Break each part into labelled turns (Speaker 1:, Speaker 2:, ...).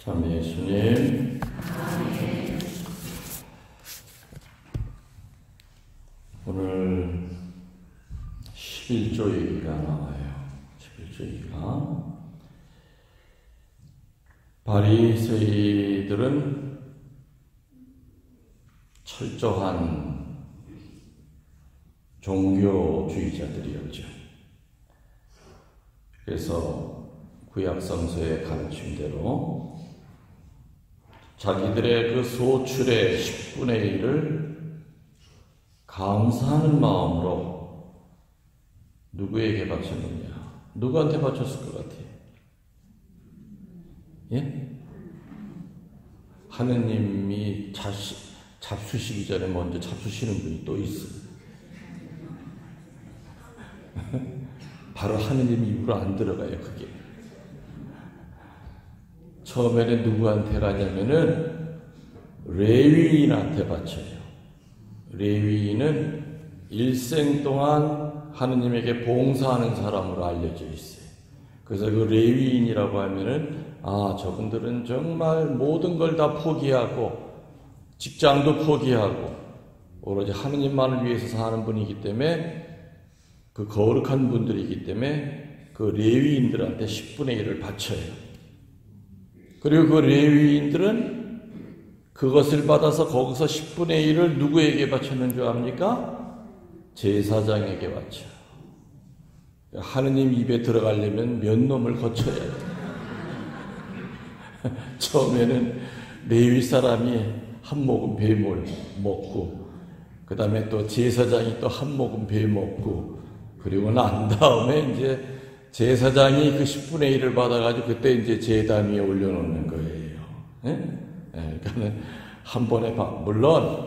Speaker 1: 참 예수님, 오늘 11조 얘기가 나와요. 11조 얘기가. 바리새이들은 철저한 종교주의자들이었죠. 그래서 구약성서의 가르침대로 자기들의 그 소출의 10분의 1을 감사하는 마음으로 누구에게 바쳤느냐? 누구한테 바쳤을 것 같아요? 예? 하느님이 잡수시기 전에 먼저 잡수시는 분이 또 있어요. 바로 하느님 입으로 안 들어가요, 그게. 처음에는 누구한테 가냐면은 레위인한테 바쳐요. 레위인은 일생 동안 하느님에게 봉사하는 사람으로 알려져 있어요. 그래서 그 레위인이라고 하면은 저분들은 정말 모든 걸 다 포기하고 직장도 포기하고 오로지 하느님만을 위해서 사는 분이기 때문에 그 거룩한 분들이기 때문에 그 레위인들한테 10분의 1을 바쳐요. 그리고 그 레위인들은 그것을 받아서 거기서 10분의 1을 누구에게 바쳤는 줄 압니까? 제사장에게 바쳐. 하느님 입에 들어가려면 몇 놈을 거쳐야 돼. 처음에는 레위 사람이 한 모금 뱀을 먹고, 그 다음에 또 제사장이 또 한 모금 뱀 먹고, 그리고 난 다음에 이제 제사장이 그 10분의 1을 받아가지고 그때 이제 제단 위에 올려놓는 거예요. 그러니까는 한 번에 물론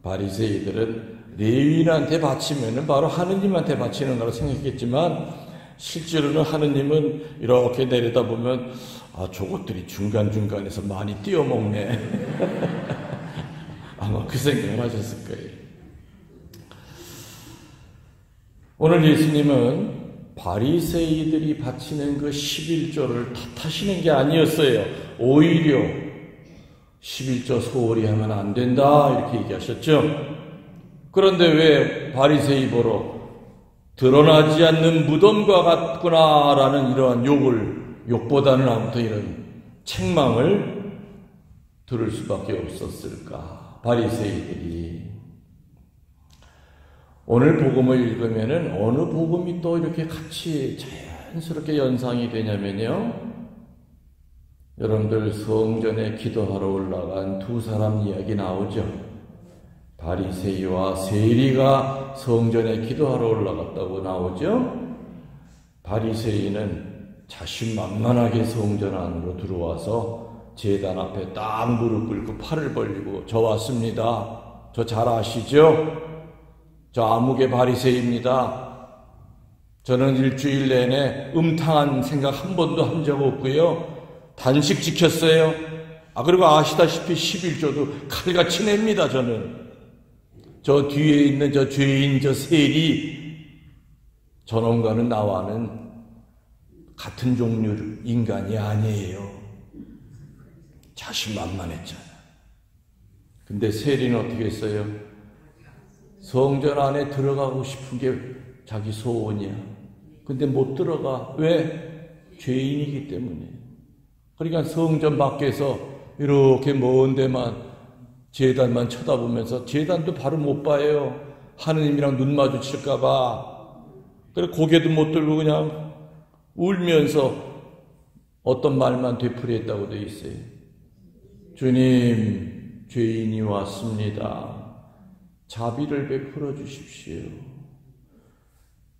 Speaker 1: 바리새이들은 레위인한테 바치면은 바로 하느님한테 바치는 거라고 생각했지만 실제로는 하느님은 이렇게 내려다보면 저것들이 중간중간에서 많이 띄어먹네. 아마 그 생각을 하셨을 거예요. 오늘 예수님은 바리새이들이 바치는 그 11조를 탓하시는 게 아니었어요. 오히려 11조 소홀히 하면 안 된다 이렇게 얘기하셨죠. 그런데 왜 바리새이 보러 드러나지 않는 무덤과 같구나라는 이러한 욕보다는 아무튼 이런 책망을 들을 수밖에 없었을까? 바리새이들이. 오늘 복음을 읽으면은 어느 복음이 또 이렇게 같이 자연스럽게 연상이 되냐면요. 여러분들 성전에 기도하러 올라간 두 사람 이야기 나오죠. 바리새이와 세리가 성전에 기도하러 올라갔다고 나오죠. 바리새이는 자신만만하게 성전 안으로 들어와서 제단 앞에 딱 무릎 꿇고 팔을 벌리고 저 왔습니다. 저 잘 아시죠? 저 아무개 바리새이입니다. 저는 일주일 내내 음탕한 생각 한 번도 한 적 없고요. 단식 지켰어요. 그리고 아시다시피 11조도 칼같이 냅니다. 저는. 저 뒤에 있는 저 죄인 저 세리 저놈과는 나와는 같은 종류 인간이 아니에요. 자신만만했잖아. 근데 세리는 어떻게 했어요? 성전 안에 들어가고 싶은 게 자기 소원이야. 근데 못 들어가. 왜? 죄인이기 때문에. 그러니까 성전 밖에서 이렇게 먼 데만 제단만 쳐다보면서 제단도 바로 못 봐요. 하느님이랑 눈 마주칠까 봐. 그래서 고개도 못 들고 그냥 울면서 어떤 말만 되풀이했다고 돼 있어요. 주님, 죄인이 왔습니다. 자비를 베풀어 주십시오.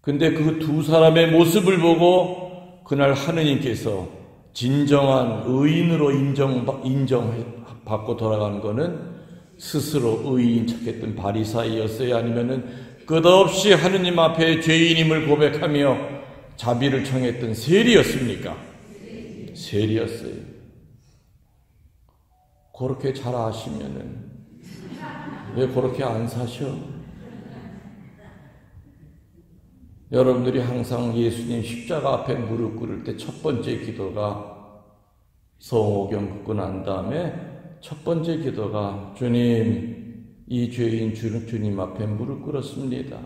Speaker 1: 근데 그 두 사람의 모습을 보고 그날 하느님께서 진정한 의인으로 인정받고 돌아간 거는 스스로 의인 척했던 바리새이였어요? 아니면은 끝없이 하느님 앞에 죄인임을 고백하며 자비를 청했던 세리였습니까? 세리였어요. 그렇게 잘 아시면은 왜 그렇게 안 사셔? 여러분들이 항상 예수님 십자가 앞에 무릎 꿇을 때 첫 번째 기도가 성호경 긋고 난 다음에 첫 번째 기도가 주님, 이 죄인 주님 앞에 무릎 꿇었습니다.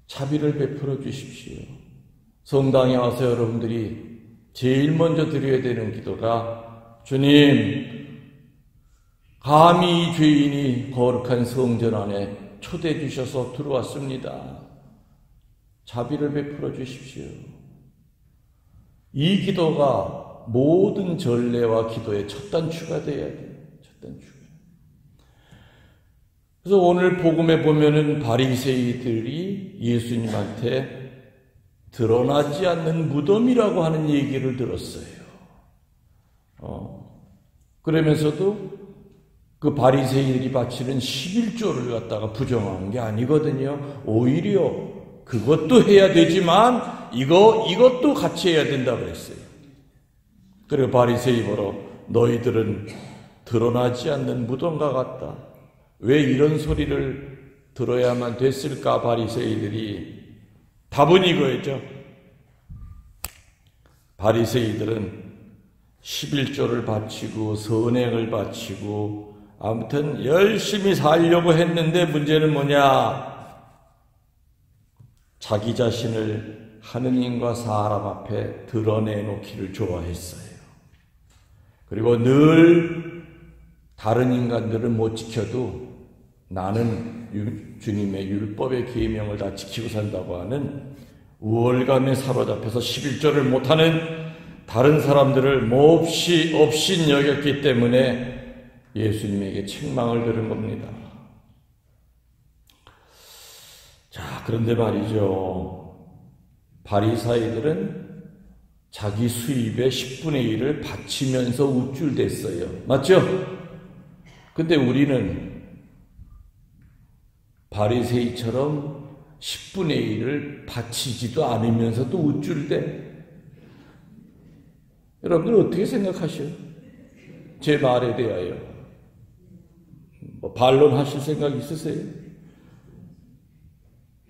Speaker 1: 자비를 베풀어 주십시오. 성당에 와서 여러분들이 제일 먼저 드려야 되는 기도가 주님, 감히 이 죄인이 거룩한 성전 안에 초대해 주셔서 들어왔습니다. 자비를 베풀어 주십시오. 이 기도가 모든 전례와 기도의 첫 단추가 되어야 돼요. 첫 단추. 그래서 오늘 복음에 보면은 바리새이들이 예수님한테 드러나지 않는 무덤이라고 하는 얘기를 들었어요. 그러면서도 그 바리새이들이 바치는 11조를 갖다가 부정한 게 아니거든요. 오히려 그것도 해야 되지만 이것도 같이 해야 된다고 그랬어요. 그리고 바리새이 보러 너희들은 드러나지 않는 무덤과 같다. 왜 이런 소리를 들어야만 됐을까? 바리새이들이 답은 이거였죠. 바리새이들은 11조를 바치고 선행을 바치고 아무튼 열심히 살려고 했는데 문제는 뭐냐? 자기 자신을 하느님과 사람 앞에 드러내놓기를 좋아했어요. 그리고 늘 다른 인간들은 못 지켜도 나는 주님의 율법의 계명을 다 지키고 산다고 하는 우월감에 사로잡혀서 11조를 못하는 다른 사람들을 몹시 업신 여겼기 때문에 예수님에게 책망을 들은 겁니다. 자, 그런데 말이죠. 바리새이들은 자기 수입의 10분의 1을 바치면서 우쭐댔어요. 맞죠? 근데 우리는 바리새이처럼 10분의 1을 바치지도 않으면서도 우쭐대. 여러분들 어떻게 생각하셔요? 제 말에 대하여 반론하실 생각 있으세요?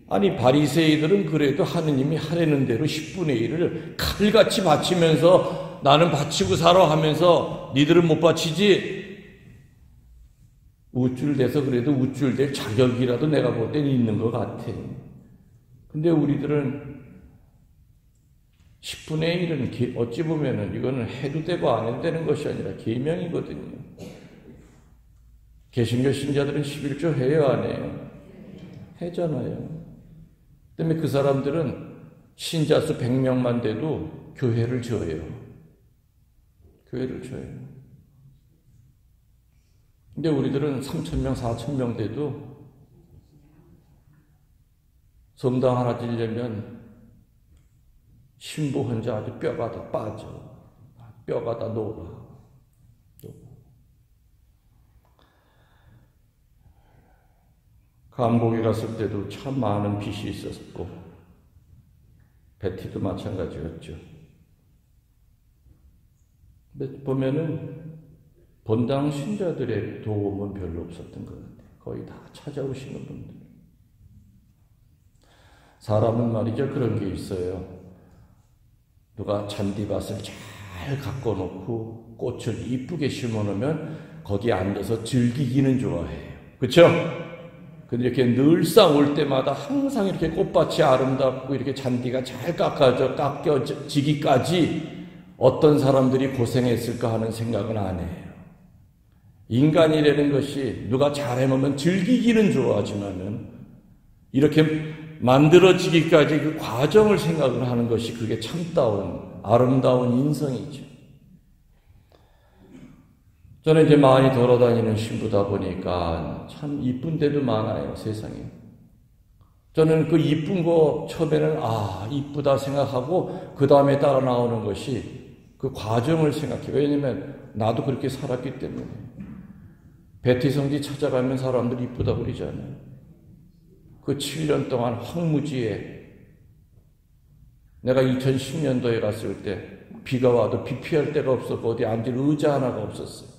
Speaker 1: 아니 바리새이들은 그래도 하느님이 하라는 대로 10분의 1을 칼같이 바치면서 나는 바치고 살아 하면서 니들은 못 바치지? 우쭐대서 그래도 우쭐댈 자격이라도 내가 볼 땐 있는 것 같아. 근데 우리들은 10분의 1은 어찌 보면은 이거는 해도 되고 안 해도 되는 것이 아니라 계명이거든요. 개신교 신자들은 11조 해요, 안 해요? 해잖아요. 때문에 그 사람들은 신자 수 100명만 돼도 교회를 줘요. 교회를 줘요. 근데 우리들은 3,000명, 4,000명 돼도 성당 하나 지려면 신부 혼자 아주 뼈가 다 빠져. 뼈가 다 녹아. 감복에 갔을 때도 참 많은 빚이 있었고 베티도 마찬가지였죠. 근데 보면은 본당 신자들의 도움은 별로 없었던 것 같아요. 거의 다 찾아오시는 분들. 사람은 말이죠, 그런 게 있어요. 누가 잔디밭을 잘 갖고 놓고 꽃을 이쁘게 심어놓으면 거기에 앉아서 즐기기는 좋아해요. 그렇죠? 근데 이렇게 늘상 올 때마다 항상 이렇게 꽃밭이 아름답고 이렇게 잔디가 잘 깎여지기까지 어떤 사람들이 고생했을까 하는 생각은 안 해요. 인간이라는 것이 누가 잘해놓으면 즐기기는 좋아하지만은 이렇게 만들어지기까지 그 과정을 생각을 하는 것이 그게 참다운 아름다운 인성이죠. 저는 이제 많이 돌아다니는 신부다 보니까 참 이쁜 데도 많아요, 세상에. 저는 그 이쁜 거 처음에는 이쁘다 생각하고 그 다음에 따라 나오는 것이 그 과정을 생각해요. 왜냐면 나도 그렇게 살았기 때문에. 베티 성지 찾아가면 사람들이 이쁘다 그러잖아요. 그 7년 동안 황무지에 내가 2010년도에 갔을 때 비가 와도 비 피할 데가 없었고 어디 앉을 의자 하나가 없었어요.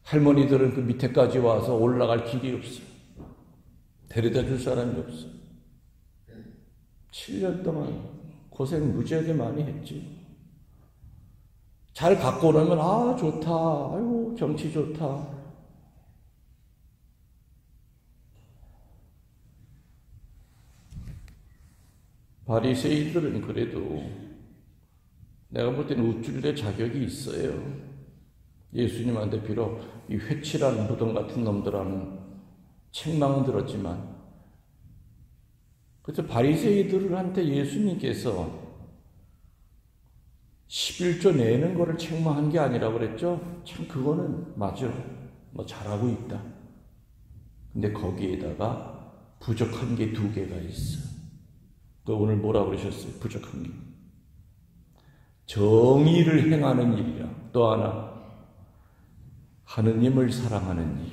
Speaker 1: 할머니들은 그 밑에까지 와서 올라갈 길이 없어요. 데려다 줄 사람이 없어요. 7년 동안 고생 무지하게 많이 했지. 잘 갖고 오려면 아 좋다, 아이고 경치 좋다. 바리새인들은 그래도 내가 볼 때는 우쭐대 자격이 있어요. 예수님한테 비록 이 회칠한 무덤 같은 놈들하는 책망은 들었지만, 그래서 바리새인들한테 예수님께서 11조 내는 거를 책망한 게 아니라고 그랬죠? 참 그거는 맞아. 뭐 잘하고 있다. 근데 거기에다가 부족한 게 2개가 있어. 그 오늘 뭐라고 그러셨어요? 부족한 게. 정의를 행하는 일이랑 또 하나 하느님을 사랑하는 일.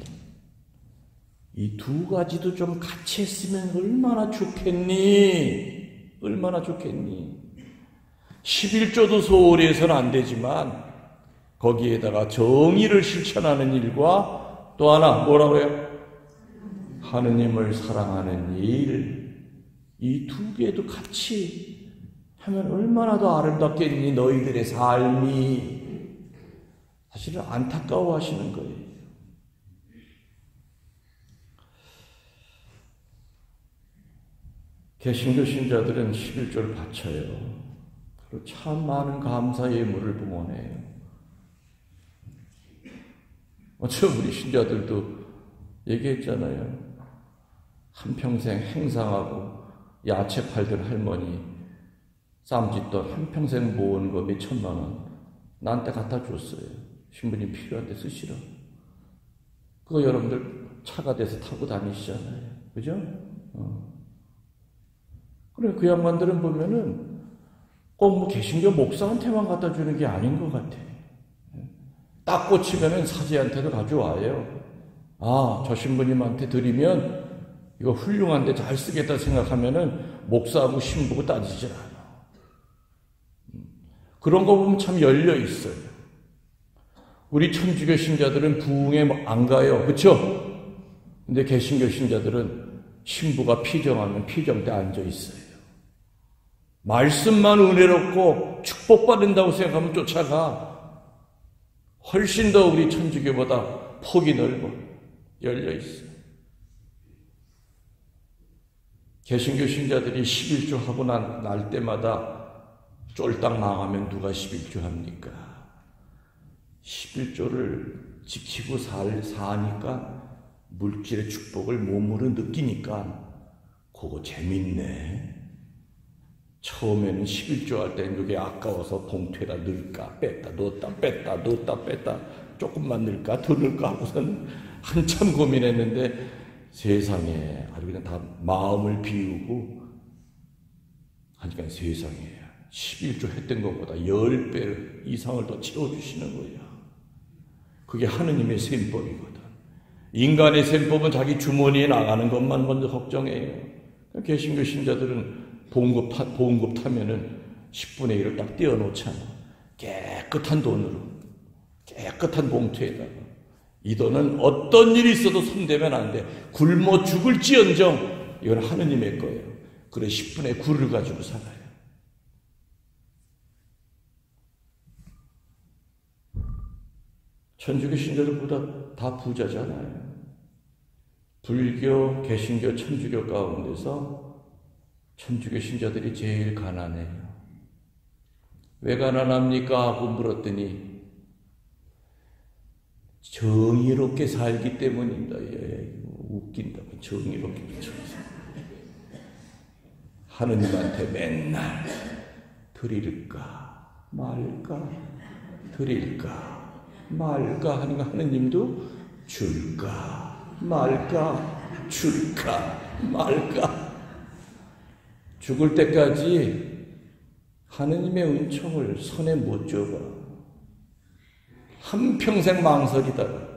Speaker 1: 이 2가지도 좀 같이 했으면 얼마나 좋겠니? 얼마나 좋겠니? 11조도 소홀히 해서는 안 되지만 거기에다가 정의를 실천하는 일과 또 하나 뭐라고 해요? 하느님을 사랑하는 일. 이 2개도 같이 하면 얼마나 더 아름답겠니? 너희들의 삶이. 사실은 안타까워 하시는 거예요. 개신교 신자들은 11조를 바쳐요. 그리고 참 많은 감사 예물을 봉헌해요. 어째 우리 신자들도 얘기했잖아요. 한평생 행상하고 야채 팔던 할머니 쌈짓돈 한평생 모은 거 몇 천만 원 나한테 갖다 줬어요. 신부님 필요한데 쓰시라. 그거 여러분들 차가 돼서 타고 다니시잖아요. 그죠? 그래, 그 양반들은 보면은 꼭 뭐 개신교 목사한테만 갖다 주는 게 아닌 것 같아. 딱 꽂히면은 사제한테도 가져와요. 아, 저 신부님한테 드리면 이거 훌륭한데 잘 쓰겠다 생각하면은 목사하고 신부고 따지질 않아. 그런 거 보면 참 열려 있어요. 우리 천주교 신자들은 부흥에 안 가요. 그렇죠? 근데 개신교 신자들은 신부가 피정하면 피정 때 앉아 있어요. 말씀만 은혜롭고 축복받는다고 생각하면 쫓아가. 훨씬 더 우리 천주교보다 폭이 넓어 열려 있어요. 개신교 신자들이 11조 하고 날 때마다 쫄딱 망하면 누가 11조 합니까? 11조를 지키고 사니까 물질의 축복을 몸으로 느끼니까 그거 재밌네. 처음에는 11조 할 때는 이게 아까워서 봉투에다 넣을까 뺐다 넣었다 뺐다 넣었다 뺐다 조금만 넣을까 더 넣을까 하고서는 한참 고민했는데 세상에 아주 그냥 다 마음을 비우고 하니까 세상에 11조 했던 것보다 10배 이상을 더 채워주시는 거예요. 그게 하느님의 셈법이거든. 인간의 셈법은 자기 주머니에 나가는 것만 먼저 걱정해요. 개신교 신자들은 보험급 타면은 10분의 1을 딱 떼어놓잖아. 깨끗한 돈으로, 깨끗한 봉투에다가. 이 돈은 어떤 일이 있어도 손대면 안 돼. 굶어 죽을지언정 이건 하느님의 거예요. 그래 10분의 9를 가지고 살아요. 천주교 신자들보다 다 부자잖아요. 불교, 개신교, 천주교 가운데서 천주교 신자들이 제일 가난해요. 왜 가난합니까? 하고 물었더니 정의롭게 살기 때문입니다. 웃긴다. 정의롭게 미쳐서 하느님한테 맨날 드릴까 말까 드릴까 말까 하는 거 하느님도 줄까 말까 줄까 말까 죽을 때까지 하느님의 은총을 손에 못 쥐어봐. 한평생 망설이다가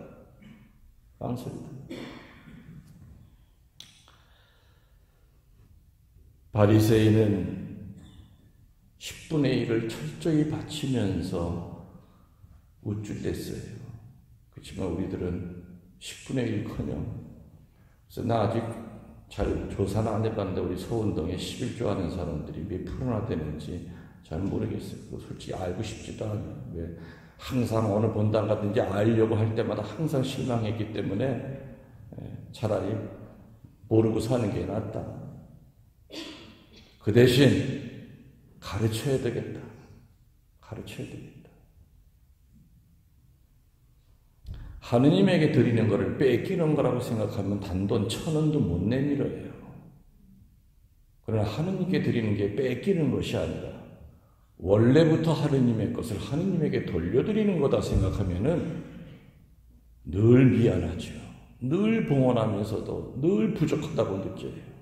Speaker 1: 바리새인은 10분의 1을 철저히 바치면서 우쭐댔어요. 그렇지만 우리들은 10분의 1커녕. 그래서 나 아직 잘 조사는 안 해봤는데 우리 서운동에 11조 하는 사람들이 몇 프로나 되는지 잘 모르겠어요. 솔직히 알고 싶지도 않아요. 왜? 항상 어느 본당 가든지 알려고 할 때마다 항상 실망했기 때문에 차라리 모르고 사는 게 낫다. 그 대신 가르쳐야 되겠다. 가르쳐야 되겠다. 하느님에게 드리는 것을 뺏기는 거라고 생각하면 단돈 1,000원도 못 내밀어요. 그러나 하느님께 드리는 게 뺏기는 것이 아니라 원래부터 하느님의 것을 하느님에게 돌려드리는 거다 생각하면은 늘 미안하죠. 늘 봉헌하면서도 늘 부족하다고 느껴요.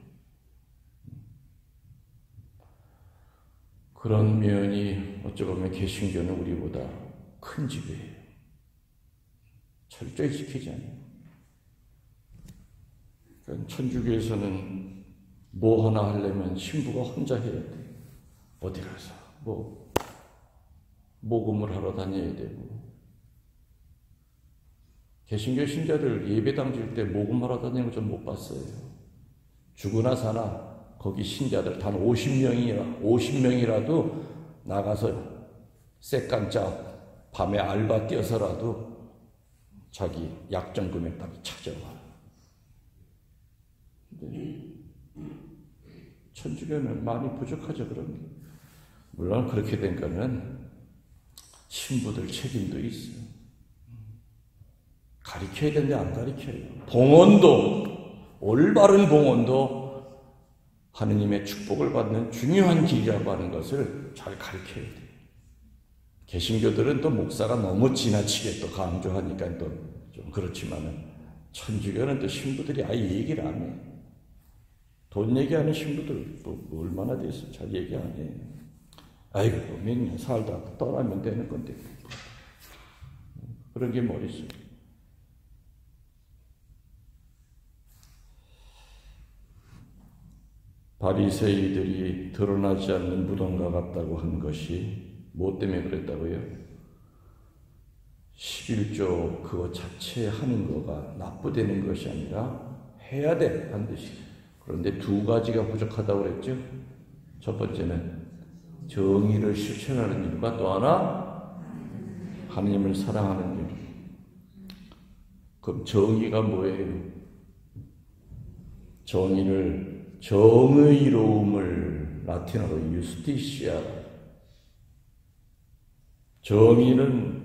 Speaker 1: 그런 면이 어찌 보면 개신교는 우리보다 큰 집이에요. 철저히 지키지 않아요. 그러니까 천주교에서는 뭐 하나 하려면 신부가 혼자 해야 돼요. 어디 가서 모금을 하러 다녀야 되고, 개신교 신자들 예배당 줄 때 모금하러 다니는 거 좀 못 봤어요. 죽으나 사나 거기 신자들 단 50명이라도 나가서 쎄깜짝 밤에 알바 뛰어서라도 자기 약정 금액 딱 찾아와. 근데 천주교는 많이 부족하죠, 그런 게. 물론 그렇게 된 거는 신부들 책임도 있어요. 가르쳐야 되는데 안 가르쳐요. 봉헌도, 올바른 봉헌도 하느님의 축복을 받는 중요한 길이라고 하는 것을 잘 가르쳐야 돼요. 개신교들은 또 목사가 너무 지나치게 또 강조하니까 또 좀 그렇지만은 천주교는 또 신부들이 아예 얘기를 안 해요. 돈 얘기하는 신부들 뭐 얼마나 돼서 잘 얘기 안 해요. 아이고 몇 년 살다 떠나면 되는 건데 그런 게 뭐 있어요. 바리새이들이 드러나지 않는 무덤과 같다고 한 것이 뭐 때문에 그랬다고요? 11조 그거 자체 하는 거가 나쁘다는 것이 아니라 해야 돼, 반드시. 그런데 두 가지가 부족하다고 그랬죠. 첫 번째는 정의를 실천하는 일과 또 하나 하나님을 사랑하는 일. 그럼 정의가 뭐예요? 정의로움을 라틴어로 유스티시아. 정의는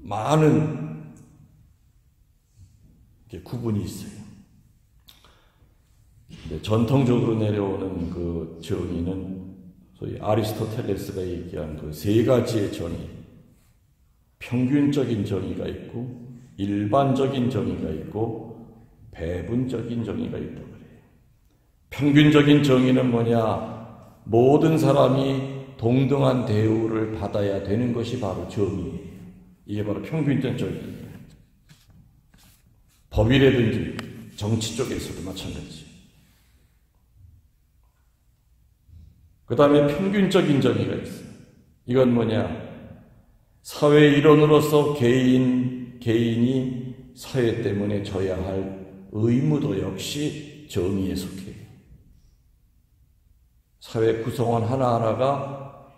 Speaker 1: 많은 구분이 있어요. 근데 전통적으로 내려오는 그 정의는 소위 아리스토텔레스가 얘기한 그 세 가지의 정의, 평균적인 정의가 있고, 일반적인 정의가 있고, 배분적인 정의가 있다고 그래요. 평균적인 정의는 뭐냐? 모든 사람이 동등한 대우를 받아야 되는 것이 바로 정의예요. 이게 바로 평균적 정의예요. 법이라든지 정치 쪽에서도 마찬가지. 그 다음에 평균적인 정의가 있어요. 이건 뭐냐? 사회 일원으로서 개인이 사회 때문에 져야 할 의무도 역시 정의에 속해요. 사회 구성원 하나하나가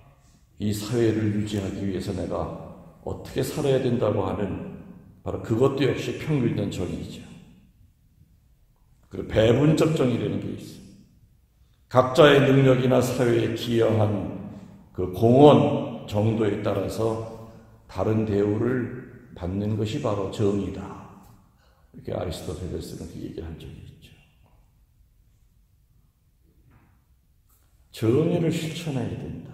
Speaker 1: 이 사회를 유지하기 위해서 내가 어떻게 살아야 된다고 하는 바로 그것도 역시 평균적 정의이죠. 그리고 배분적 정의라는 게 있어요. 각자의 능력이나 사회에 기여한 그 공헌 정도에 따라서 다른 대우를 받는 것이 바로 정의다. 이렇게 아리스토텔레스는 그 얘기를 한 적이 있죠. 정의를 실천해야 된다.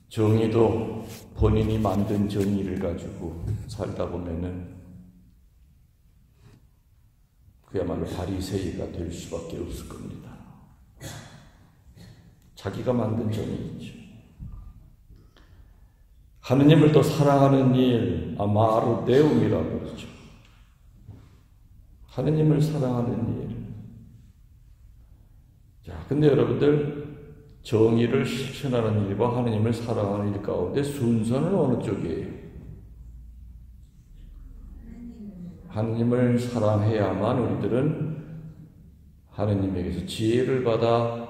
Speaker 1: 정의도 본인이 만든 정의를 가지고 살다 보면은 그야말로 바리새이가 될 수밖에 없을 겁니다. 자기가 만든 정의이죠. 하느님을 또 사랑하는 일, 아마르데움이라고 그러죠. 하느님을 사랑하는 일. 자, 근데 여러분들 정의를 실천하는 일과 하느님을 사랑하는 일 가운데 순서는 어느 쪽이에요? 하느님을 사랑해야만 우리들은 하느님에게서 지혜를 받아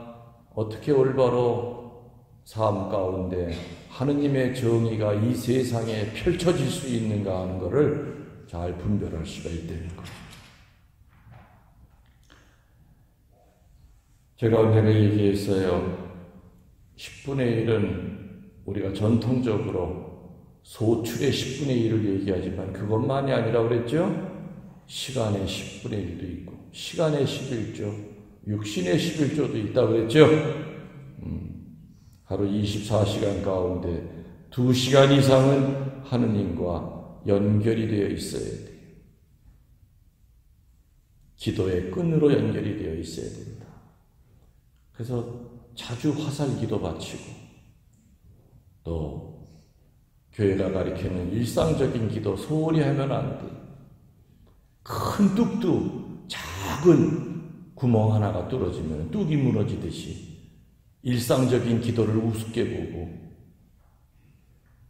Speaker 1: 어떻게 올바로 삶 가운데 하느님의 정의가 이 세상에 펼쳐질 수 있는가 하는 것을 잘 분별할 수가 있다는 거죠. 제가 오늘 얘기했어요. 10분의 1은 우리가 전통적으로 소출의 10분의 1을 얘기하지만 그것만이 아니라 그랬죠? 시간의 10분의 1도 있고 시간의 11조, 육신의 11조도 있다고 그랬죠? 하루 24시간 가운데 2시간 이상은 하느님과 연결이 되어 있어야 돼요. 기도의 끈으로 연결이 되어 있어야 됩니다. 그래서 자주 화살 기도 바치고 또 교회가 가리키는 일상적인 기도 소홀히 하면 안 돼. 큰 뚝뚝 작은 구멍 하나가 뚫어지면 뚝이 무너지듯이 일상적인 기도를 우습게 보고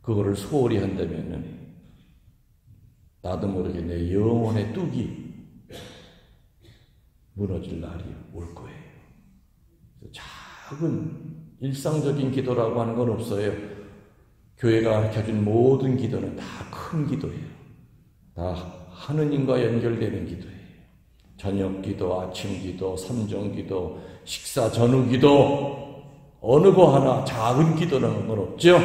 Speaker 1: 그거를 소홀히 한다면은 나도 모르게 내 영혼의 뚝이 무너질 날이 올 거예요. 작은 일상적인 기도라고 하는 건 없어요. 교회가 가르쳐준 모든 기도는 다 큰 기도예요. 다 하느님과 연결되는 기도예요. 저녁 기도, 아침 기도, 삼정 기도, 식사 전후 기도, 어느 거 하나 작은 기도라는 건 없죠.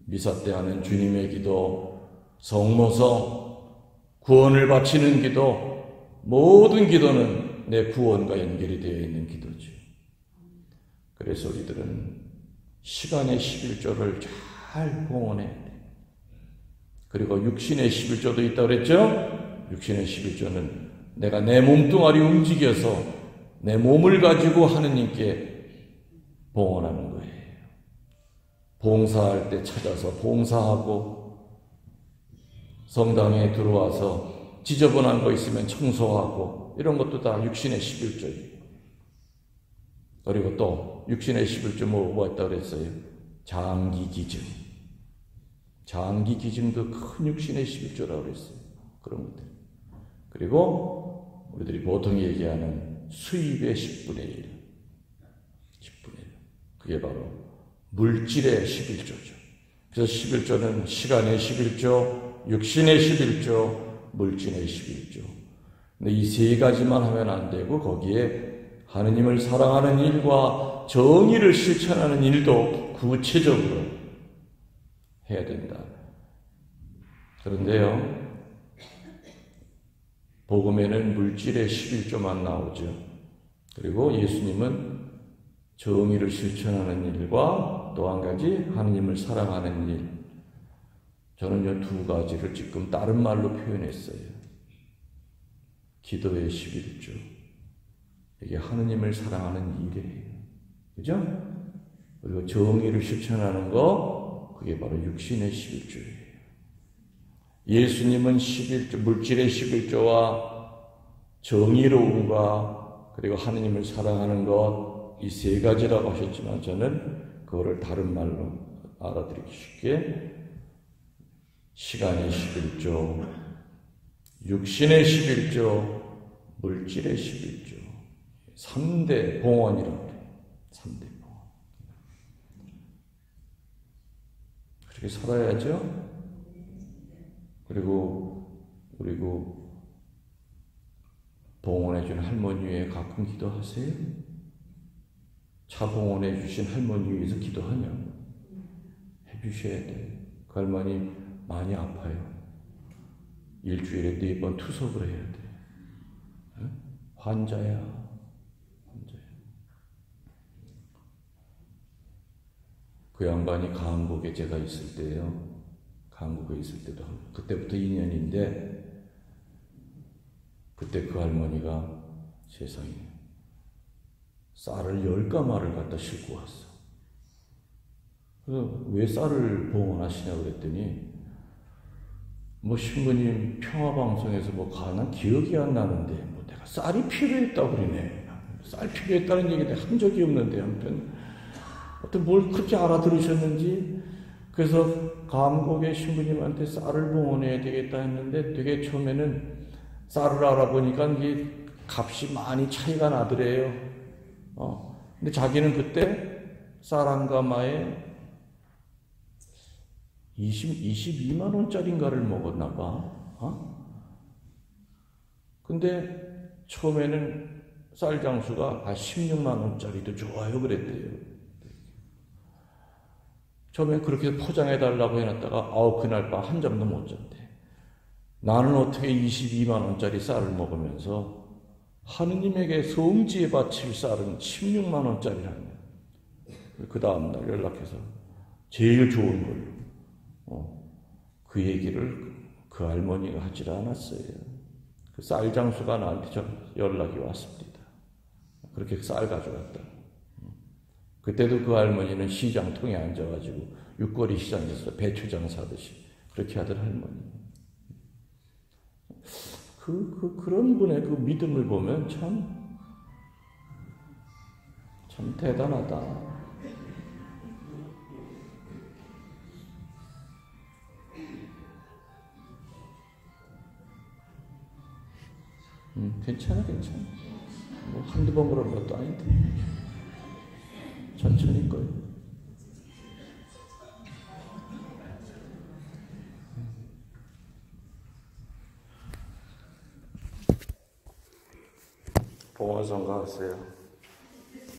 Speaker 1: 미사 때 하는 주님의 기도, 성모서, 구원을 바치는 기도, 모든 기도는 내 구원과 연결이 되어 있는 기도죠. 그래서 우리들은 시간의 11조를 잘 봉헌해야 돼. 그리고 육신의 11조도 있다고 그랬죠? 육신의 11조는 내가 내 몸뚱아리 움직여서 내 몸을 가지고 하느님께 봉헌하는 거예요. 봉사할 때 찾아서 봉사하고 성당에 들어와서 지저분한 거 있으면 청소하고 이런 것도 다 육신의 11조예요. 그리고 또 육신의 11조 뭐가 있다고 그랬어요? 장기기증. 장기기증도 큰 육신의 11조라고 그랬어요. 그런 것들. 그리고 우리들이 보통 얘기하는 수입의 10분의 1. 10분의 1. 그게 바로 물질의 11조죠. 그래서 11조는 시간의 11조, 육신의 11조, 물질의 11조. 근데 이 세 가지만 하면 안 되고 거기에 하느님을 사랑하는 일과 정의를 실천하는 일도 구체적으로 해야 된다. 그런데요, 복음에는 물질의 11조만 나오죠. 그리고 예수님은 정의를 실천하는 일과 또 한 가지 하느님을 사랑하는 일. 저는 이 두 가지를 지금 다른 말로 표현했어요. 기도의 11조. 이게 하느님을 사랑하는 일이에요. 그죠? 그리고 정의를 실천하는 거, 그게 바로 육신의 11조예요. 예수님은 11조, 물질의 11조와 정의로움과 그리고 하느님을 사랑하는 것, 이 세 가지라고 하셨지만 저는 그거를 다른 말로 알아들이기 쉽게 시간의 11조, 육신의 11조, 물질의 11조, 3대 봉헌이라고 해요. 3대 봉헌. 그렇게 살아야죠. 그리고 봉헌해 준 할머니 위에 가끔 기도하세요? 차 봉헌해 주신 할머니 위해서 기도하냐고 해주셔야 돼요. 그 할머니 많이 아파요. 일주일에 4번 투석을 해야 돼. 환자야. 그 양반이 강국에 제가 있을 때요. 강국에 있을 때도 그때부터 2년인데 그때 그 할머니가 세상에 쌀을 10가마를 갖다 싣고 왔어. 그래서 왜 쌀을 봉헌하시냐고 그랬더니 뭐 신부님 평화방송에서 뭐 가나 기억이 안 나는데 뭐 내가 쌀이 필요했다고 그러네. 쌀 필요했다는 얘기를 한 적이 없는데 한편 어떤 뭘 그렇게 알아들으셨는지 그래서 감곡의 신부님한테 쌀을 봉헌해야 되겠다 했는데 되게 처음에는 쌀을 알아보니까 이게 값이 많이 차이가 나더래요. 근데 자기는 그때 쌀 한 가마에 22만 원짜리인가를 먹었나 봐. 근데 처음에는 쌀 장수가 16만 원짜리도 좋아요 그랬대요. 처음에 그렇게 포장해 달라고 해놨다가 그날 밤 한 잠도 못 잤대. 나는 어떻게 22만 원짜리 쌀을 먹으면서 하느님에게 성지에 바칠 쌀은 16만 원짜리라는 거야. 그 다음날 연락해서 제일 좋은 걸로 그 얘기를 그 할머니가 하질 않았어요. 그 쌀 장수가 나한테 연락이 왔습니다. 그렇게 쌀 가져왔다. 그때도 그 할머니는 시장통에 앉아가지고 육거리 시장에서 배추 장사하듯이 그렇게 하던 할머니. 그런 분의 그 믿음을 보면 참 대단하다. 괜찮아. 뭐 한두 번 그런 것도 아닌데. 천천히 거예요. 봉헌성 가세요.